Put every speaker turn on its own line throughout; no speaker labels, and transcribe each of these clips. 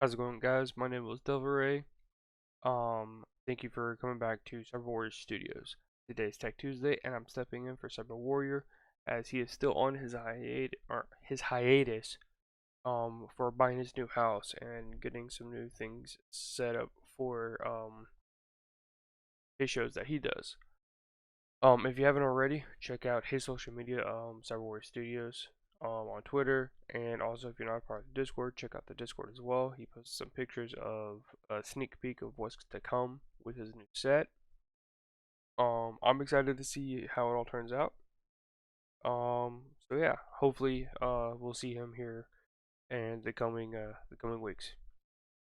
How's it going, guys? My name is Delvaray. Thank you for coming back to Cyber Warrior Studios. Today is Tech Tuesday, and I'm stepping in for Cyber Warrior as he is still on his hiatus for buying his new house and getting some new things set up for his shows that he does. If you haven't already, check out his social media, Cyber Warrior Studios, on Twitter, and also if you're not part of the Discord, check out the Discord as well. He posts some pictures of a sneak peek of what's to come with his new set. I'm excited to see how it all turns out. So yeah, hopefully, we'll see him here in the coming weeks.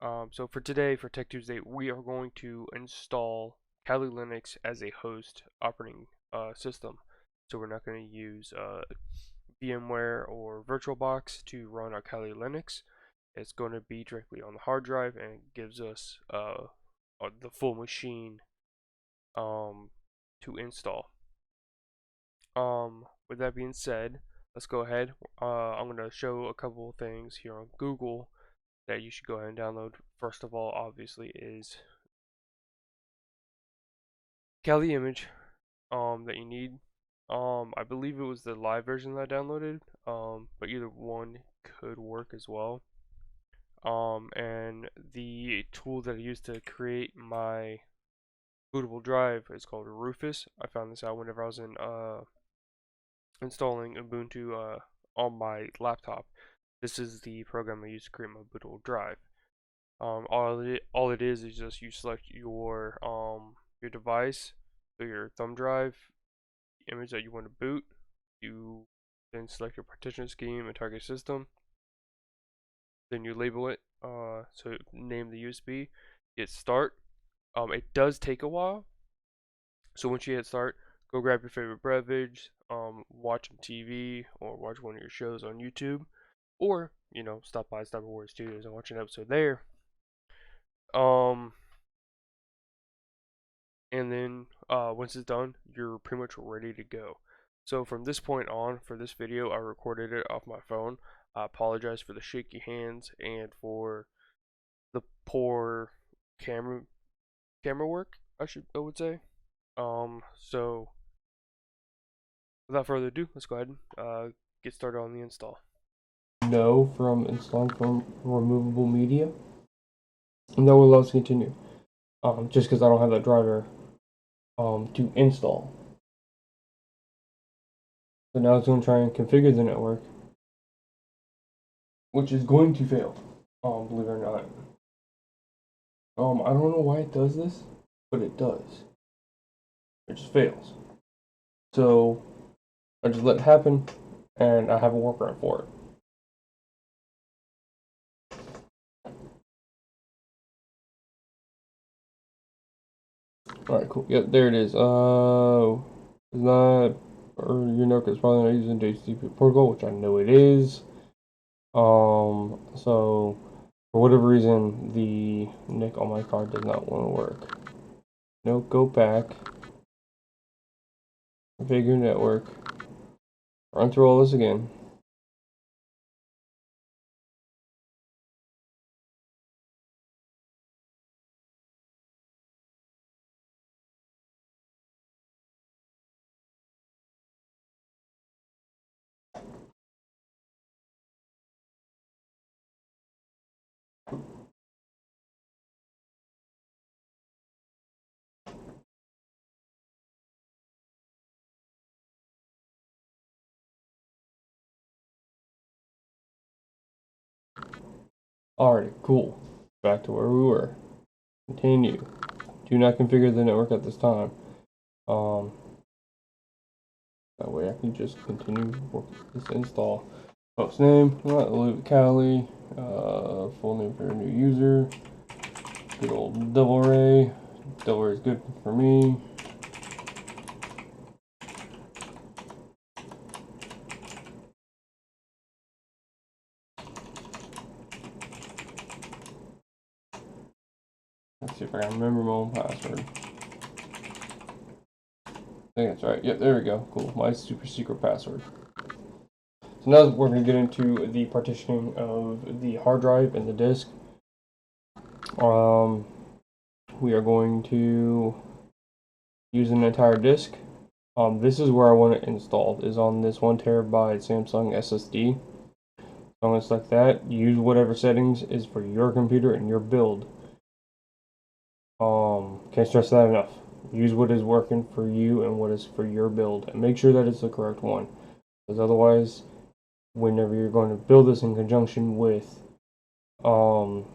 So for today, for Tech Tuesday, we are going to install Kali Linux as a host operating system. So we're not going to use VMware or VirtualBox to run our Kali Linux. It's going to be directly on the hard drive and it gives us the full machine to install. With that being said, let's go ahead. I'm going to show a couple of things here on Google that you should go ahead and download. First of all, obviously, is Kali image that you need. I believe it was the live version that I downloaded. But either one could work as well. And the tool that I used to create my bootable drive is called Rufus. I found this out whenever I was installing Ubuntu on my laptop. This is the program I use to create my bootable drive. All it is just you select your device, so your thumb drive, the image that you want to boot. You then select your partition scheme and target system. Then you label it. So name the USB. Hit start. It does take a while. So once you hit start, go grab your favorite beverage, watch some TV or watch one of your shows on YouTube, or stop by Cyber Warrior Studios and watch an episode there. Um, and then once it's done, you're pretty much ready to go. So from this point on, for this video, I recorded it off my phone. I apologize for the shaky hands and for the poor camera work. I would say. So without further ado, let's go ahead and get started on the install. No, from installing from removable media. No, we'll let's continue. Just because I don't have that driver to install. So now it's going to try and configure the network, which is going to fail. Believe it or not. I don't know why it does this, but it does. It just fails. So I just let it happen, and I have a workaround for it. Alright, cool. Yep, there it is. It's not, or your network is probably not using HTTP protocol, which I know it is. So for whatever reason, the NIC on my card does not want to work. No, go back, configure network, run through all this again. Alright, cool. Back to where we were. Continue. Do not configure the network at this time. That way I can just continue this install. Host name, Kali. Full name for a new user. Good old Delvaray. Delvaray is good for me. Let's see if I can remember my own password. I think that's right. Yep, there we go. Cool. My super secret password. So now we're going to get into the partitioning of the hard drive and the disk. We are going to use an entire disk. This is where I want it installed, is on this 1 TB Samsung SSD. So I'm going to select that. Use whatever settings is for your computer and your build. Can't stress that enough. Use what is working for you and what is for your build, and make sure that it's the correct one. Because otherwise, whenever you're going to build this in conjunction with Windows,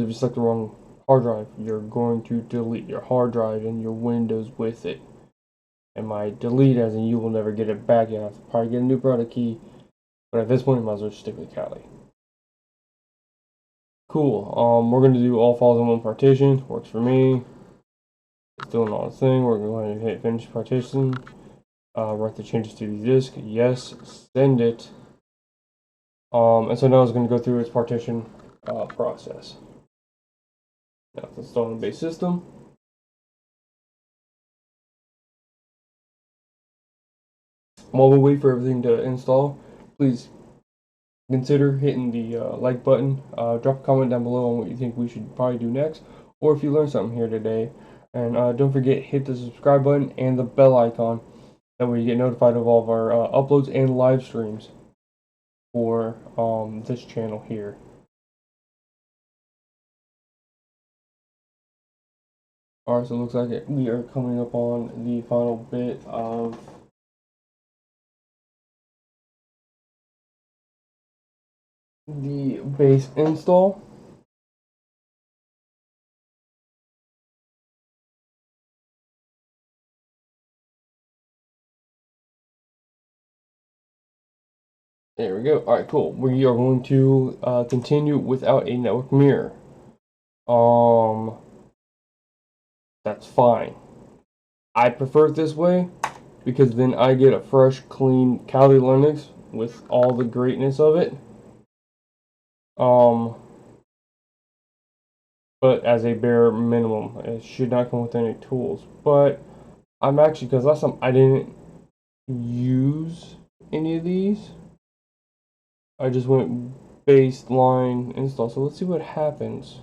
if you select the wrong hard drive, you're going to delete your hard drive and your Windows with it. And by delete, as in you will never get it back. You have to probably get a new product key, but at this point, you might as well stick with Kali. Cool. We're going to do all files in one partition. Works for me. It's doing all the thing. We're going to hit finish partition. Write the changes to the disk. Yes. Send it. And so now it's going to go through its partition process. Now it's installing the base system. While we wait for everything to install, please consider hitting the like button. Drop a comment down below on what you think we should probably do next, or if you learned something here today. And don't forget, hit the subscribe button and the bell icon. That way you get notified of all of our uploads and live streams for this channel here. Alright, so it looks like we are coming up on the final bit of the base install. There we go. Alright, cool. We are going to continue without a network mirror. That's fine. I prefer it this way because then I get a fresh, clean Kali Linux with all the greatness of it. But as a bare minimum, it should not come with any tools. But I'm actually, because last time I didn't use any of these, I just went baseline install. So let's see what happens.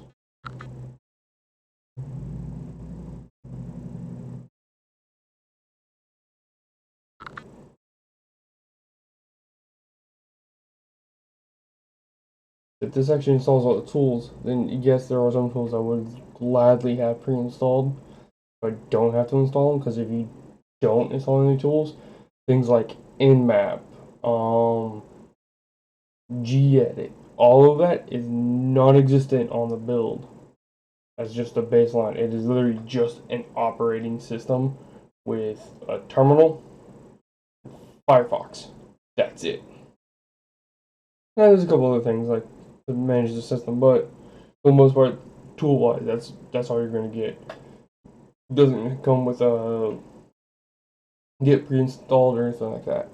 If this actually installs all the tools, then yes, there are some tools I would gladly have pre-installed, but I don't have to install them, because if you don't install any tools, things like Nmap, gedit, all of that is non-existent on the build. That's just a baseline. It is literally just an operating system with a terminal, Firefox. That's it. Now, there's a couple other things like to manage the system, but for the most part, tool-wise, that's all you're gonna get. It doesn't come with a get pre-installed or anything like that.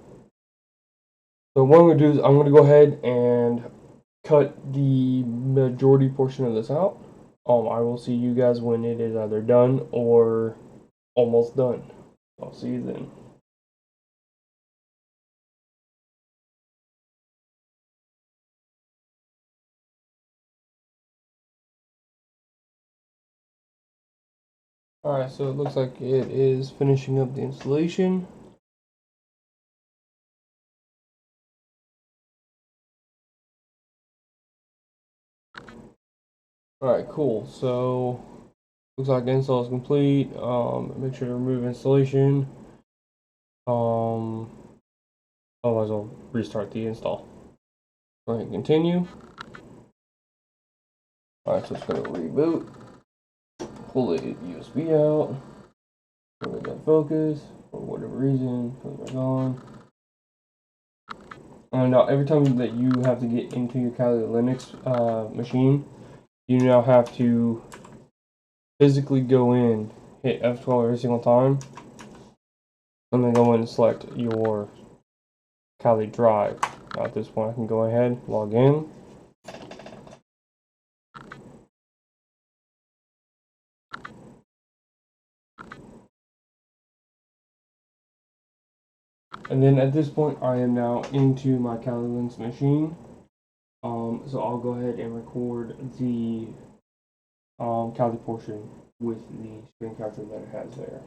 So what I'm gonna do is I'm gonna go ahead and cut the majority portion of this out. I will see you guys when it is either done or almost done. I'll see you then. Alright, so it looks like it is finishing up the installation. Alright, cool. So looks like the install is complete. Make sure to remove installation. Otherwise I'll restart the install. Go ahead and continue. Alright, so it's gonna reboot. Pull the USB out. Let that focus for whatever reason. Put it back on. And now every time that you have to get into your Kali Linux machine, you now have to physically go in, hit F12 every single time, and then go in and select your Kali drive. Now at this point I can go ahead, log in. And then at this point I am now into my Kali Linux machine. So I'll go ahead and record the counting portion with the screen capture that it has there.